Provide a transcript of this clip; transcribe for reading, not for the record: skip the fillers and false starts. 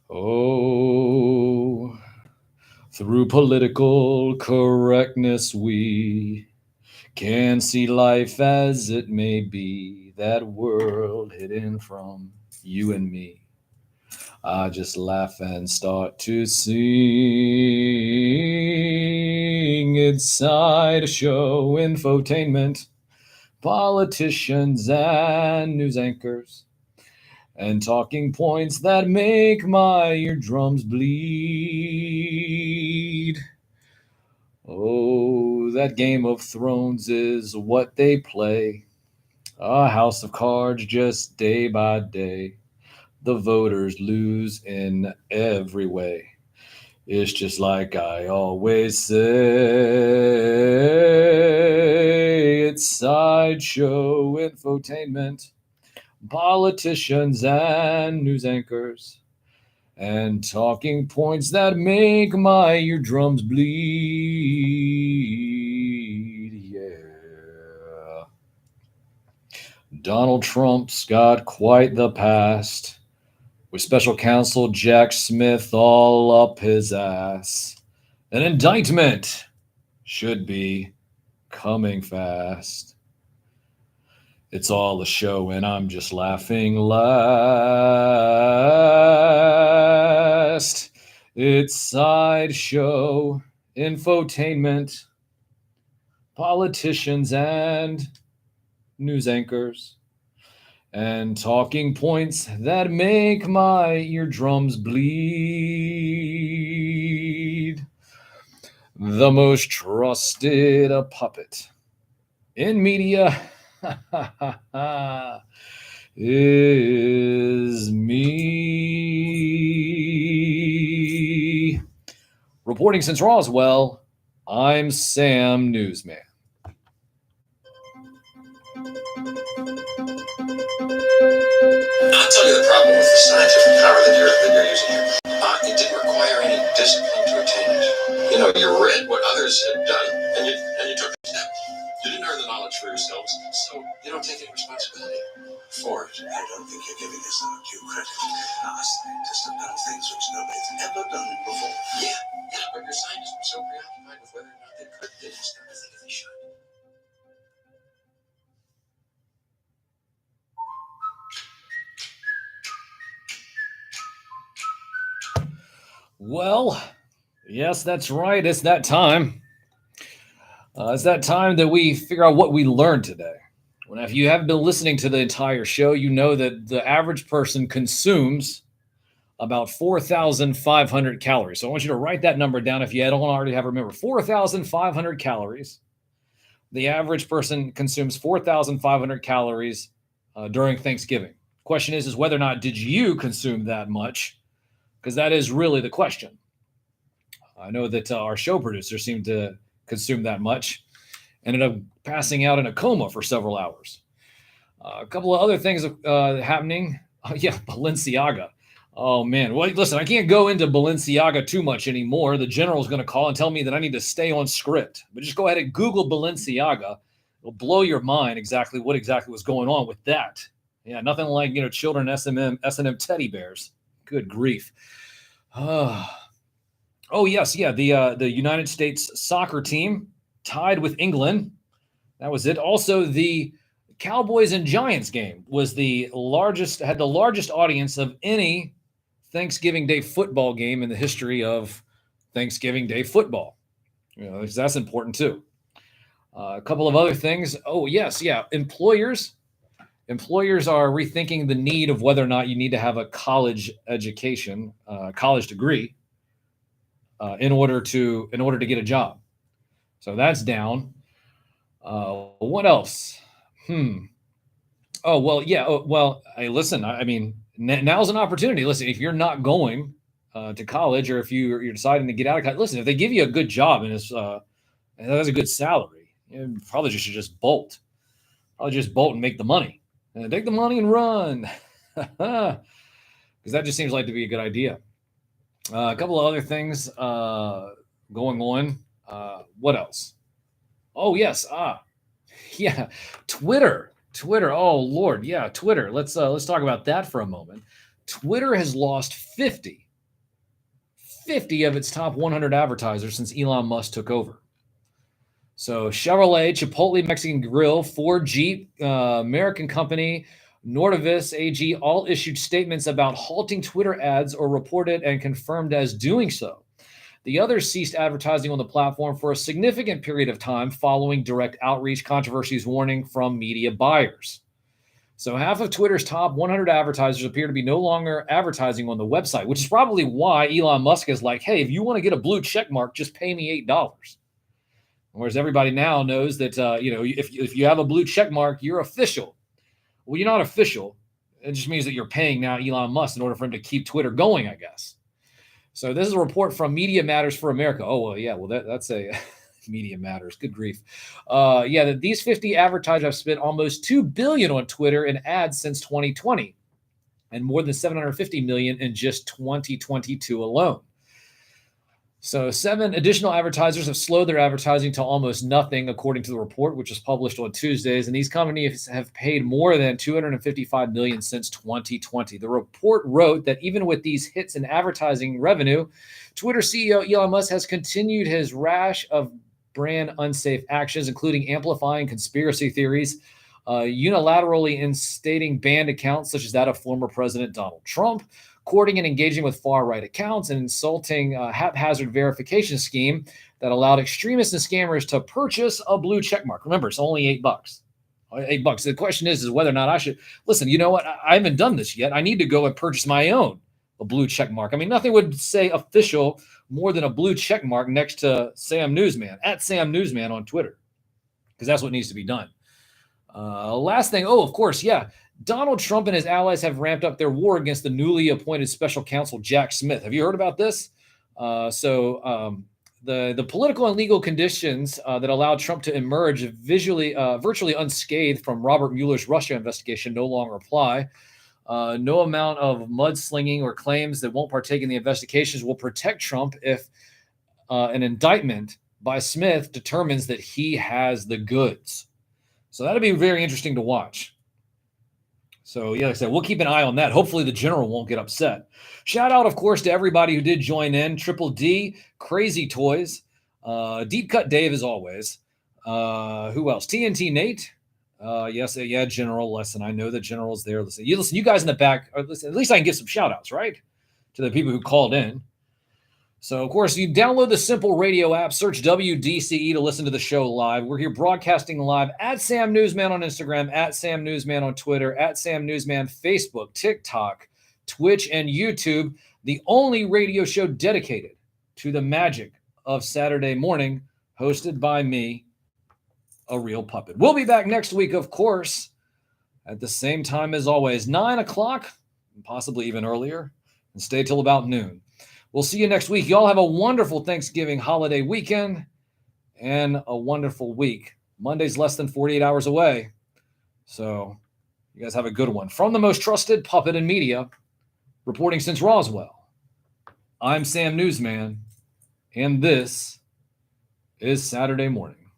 Oh, through political correctness, we can see life as it may be. That world hidden from you and me. I just laugh and start to sing. It's sideshow infotainment, politicians and news anchors, and talking points that make my eardrums bleed. Oh, that Game of Thrones is what they play. A house of cards just day by day. The voters lose in every way. It's just like I always say. It's sideshow infotainment, politicians and news anchors, and talking points that make my eardrums bleed. Yeah. Donald Trump's got quite the past, with special counsel Jack Smith all up his ass. An indictment should be coming fast. It's all a show and I'm just laughing last. It's sideshow infotainment, politicians and news anchors, and talking points that make my eardrums bleed. The most trusted puppet in media is me. Reporting since Roswell, I'm Sam Newsman. I'll tell you the problem with the scientific power that you're using here. It didn't require any discipline to attain it. You read what others had done, and you took a step. You didn't earn the knowledge for yourselves, so you don't take any responsibility for it. I don't think you're giving us our due credit. Our scientists have done things which nobody's ever done before. Yeah, but your scientists were so preoccupied with whether or not they could, they didn't start to think if they should. Well, yes, that's right. It's that time. It's that time that we figure out what we learned today. Well, if you haven't been listening to the entire show, you know that the average person consumes about 4,500 calories. So I want you to write that number down if you don't already have. Remember, 4,500 calories. The average person consumes 4,500 calories during Thanksgiving. Question is whether or not did you consume that much? Because that is really the question. I know that our show producer seemed to consume that much, ended up passing out in a coma for several hours. A couple of other things happening. Balenciaga. Oh, man. Well, listen, I can't go into Balenciaga too much anymore. The general's going to call and tell me that I need to stay on script. But just go ahead and Google Balenciaga. It'll blow your mind exactly what was going on with that. Yeah, nothing like, children S&M teddy bears. Good grief. Oh, yes. Yeah. The United States soccer team tied with England. That was it. Also, the Cowboys and Giants game was had the largest audience of any Thanksgiving Day football game in the history of Thanksgiving Day football. That's important too. A couple of other things. Oh, yes. Yeah. Employers are rethinking the need of whether or not you need to have a college education, college degree, in order to get a job. So that's down. What else? Oh, well, yeah. Well, hey, listen, I mean, now's an opportunity. Listen, if you're not going to college, or if you're deciding to get out of college, listen, if they give you a good job and it has a good salary, you probably should just bolt. Probably just bolt and make the money. Take the money and run. Because that just seems like to be a good idea. A couple of other things going on. What else? Oh, yes. Yeah. Twitter Twitter. Oh Lord, yeah, Twitter. Let's talk about that for a moment. Twitter has lost 50 of its top 100 advertisers since Elon Musk took over. So Chevrolet, Chipotle Mexican Grill, Ford, Jeep, American Company, Nordavis AG all issued statements about halting Twitter ads or reported and confirmed as doing so. The others ceased advertising on the platform for a significant period of time following direct outreach controversies warning from media buyers. So half of Twitter's top 100 advertisers appear to be no longer advertising on the website, which is probably why Elon Musk is like, hey, if you want to get a blue check mark, just pay me $8. Whereas everybody now knows that, if you have a blue check mark, you're official. Well, you're not official. It just means that you're paying now Elon Musk in order for him to keep Twitter going, I guess. So this is a report from Media Matters for America. Oh, well, yeah, well, that's a Media Matters. Good grief. That these 50 advertisers have spent almost $2 billion on Twitter in ads since 2020 and more than $750 million in just 2022 alone. So 7 additional advertisers have slowed their advertising to almost nothing, according to the report, which was published on Tuesdays. And these companies have paid more than $255 million since 2020. The report wrote that even with these hits in advertising revenue, Twitter CEO Elon Musk has continued his rash of brand unsafe actions, including amplifying conspiracy theories, unilaterally instating banned accounts such as that of former President Donald Trump, courting and engaging with far-right accounts, and insulting a haphazard verification scheme that allowed extremists and scammers to purchase a blue checkmark. Remember, it's only $8. $8. The question is whether or not I should listen. You know what? I haven't done this yet. I need to go and purchase my own a blue checkmark. I mean, nothing would say official more than a blue checkmark next to Sam Newsman at Sam Newsman on Twitter, because that's what needs to be done. Last thing. Oh, of course, yeah. Donald Trump and his allies have ramped up their war against the newly appointed special counsel, Jack Smith. Have you heard about this? The political and legal conditions that allowed Trump to emerge virtually unscathed from Robert Mueller's Russia investigation no longer apply. No amount of mudslinging or claims that won't partake in the investigations will protect Trump if an indictment by Smith determines that he has the goods. So that'll be very interesting to watch. So, yeah, like I said, we'll keep an eye on that. Hopefully the general won't get upset. Shout out, of course, to everybody who did join in. Triple D, Crazy Toys, Deep Cut Dave, as always. Who else? TNT Nate. General. Listen, I know the general's there. Listen, you guys in the back. Listen, at least I can give some shout outs, right? To the people who called in. So, of course, you download the Simple Radio app, search WDCE to listen to the show live. We're here broadcasting live at Sam Newsman on Instagram, at Sam Newsman on Twitter, at Sam Newsman Facebook, TikTok, Twitch, and YouTube. The only radio show dedicated to the magic of Saturday morning, hosted by me, a real puppet. We'll be back next week, of course, at the same time as always, 9 o'clock, possibly even earlier, and stay till about noon. We'll see you next week. Y'all have a wonderful Thanksgiving holiday weekend and a wonderful week. Monday's less than 48 hours away. So you guys have a good one. From the most trusted puppet in media, reporting since Roswell, I'm Sam Newsman, and this is Saturday Morning.